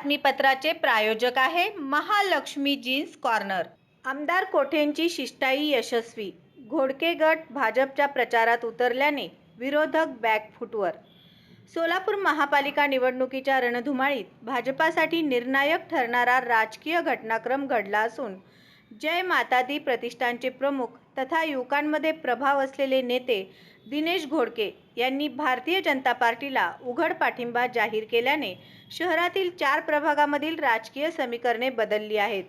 बातमीपत्राचे प्रायोजक आहे Mahalakshmi jeans corner. आमदार कोठेंची शिष्टाई यशस्वी, घोडके गट भाजपच्या प्रचारात उतरल्याने विरोधक बॅकफूटवर। सोलापूर महापालिका निवडणुकीच्या रणधुमाळीत भाजपासाठी निर्णायक ठरणारा राजकीय घटनाक्रम घडला असून जय माता दी प्रतिष्ठानचे प्रमुख तथा युवकांमध्ये प्रभाव असलेले नेते दिनेश घोडके यांनी भारतीय जनता पार्टीला उघड पाठिंबा जाहीर केल्याने शहरातील 4 प्रभागामधील राजकीय समीकरणे बदलली आहेत।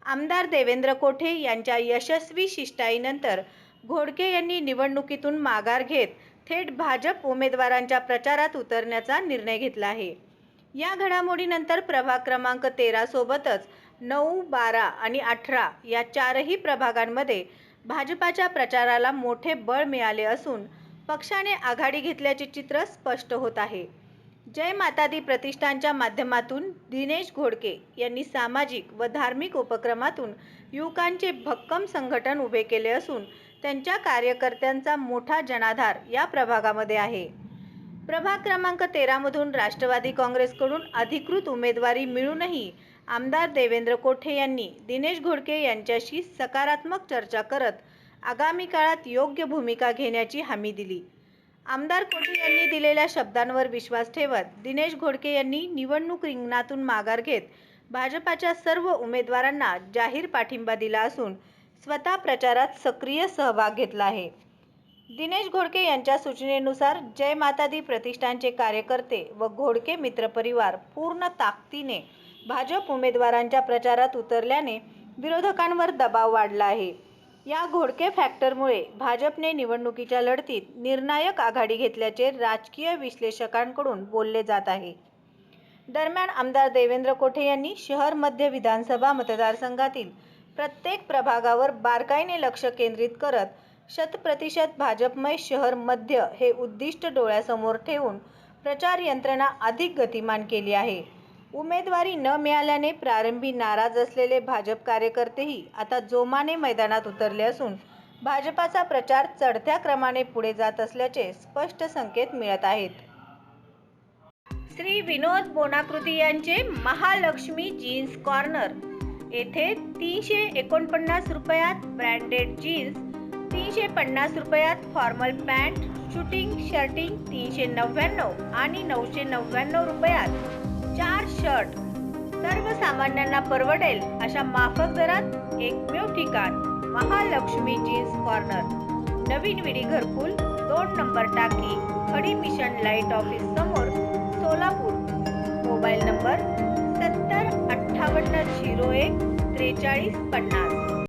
आमदार देवेंद्र कोठे यांच्या यशस्वी शिष्टाईनंतर घोडके यांनी निवडणुकीतून माघार घेत थेट भाजप उमेदवारांच्या प्रचारात उतरण्याचा निर्णय घेतला आहे। या घडामोडीनंतर प्रभाग क्रमांक 13 सोबतच 9, 12 आणि 18 या 4ही प्रभागांमध्ये भाजपाच्या प्रचाराला मोठे बळ मिळाले असून पक्षाने आघाडी घेतल्याचे चित्र स्पष्ट होत आहे। जय माता दी प्रतिष्ठानच्या माध्यमातून दिनेश घोडके यांनी सामाजिक व धार्मिक उपक्रमातून युवकांचे भक्कम संघटन उभे केले असून त्यांच्या कार्यकर्त्यांचा मोठा जनाधार या प्रभागामध्ये आहे। प्रभाग क्रमांक 13 मधून राष्ट्रवादी काँग्रेसकडून अधिकृत उमेदवारी मिळूनही आमदार देवेंद्र कोठे यांनी दिनेश घोडके यांच्याशी सकारात्मक चर्चा करत आगामी काळात योग्य भूमिका घेण्याची हमी दिली। आमदार कोठे यांनी दिलेल्या शब्दांवर विश्वास ठेवत दिनेश घोडके यांनी निवडणूक रिंगणातून माघार घेत भाजपाच्या सर्व उमेदवारांना जाहीर पाठिंबा दिला असून स्वतः प्रचारात सक्रिय सहभाग घेतला आहे। दिनेश घोडके यांच्या सूचनेनुसार जय माता दी प्रतिष्ठानचे कार्यकर्ते व घोडके मित्रपरिवार पूर्ण ताकदीने भाजप उमेदवारांच्या प्रचारात उतरल्याने विरोधकांवर दबाव वाढला आहे। या घोडके फॅक्टरमुळे भाजपने निवडणुकीच्या लढतीत निर्णायक आघाडी घेतल्याचे राजकीय विश्लेषकांकडून बोलले जात आहे। दरम्यान आमदार देवेंद्र कोठे यांनी शहर मध्य विधानसभा मतदारसंघातील प्रत्येक प्रभागावर बारकाईने लक्ष केंद्रित करत 100% भाजपमय शहर मध्य हे उद्दिष्ट डोळ्यासमोर ठेवून प्रचार यंत्रणा अधिक गतिमान केली आहे। उमेदवारी न मिळाल्याने प्रारंभी नाराज असलेले भाजप कार्यकर्तेही आता जोमाने मैदानात उतरले असून भाजपाचा प्रचार चढत्या क्रमाने पुढे जात असल्याचे स्पष्ट संकेत मिळत आहेत। श्री विनोद बोनाकृती यांचे महालक्ष्मी जीन्स कॉर्नर येथे 349 रुपयात ब्रँडेड जीन्स, 350 रुपयात फॉर्मल पॅन्ट, शूटिंग शर्टिंग 399 आणि 999 रुपयात 4 शर्ट सर्वसामान्यांना परवडेल अशा माफक दरात एकमेव ठिकाण महालक्ष्मी जीन्स कॉर्नर, नवीन विडी घरकुल, 2 नंबर टाकी, खडी मिशन लाईट ऑफिस समोर, सोलापूर। Mobile number 70 58 01 43 50।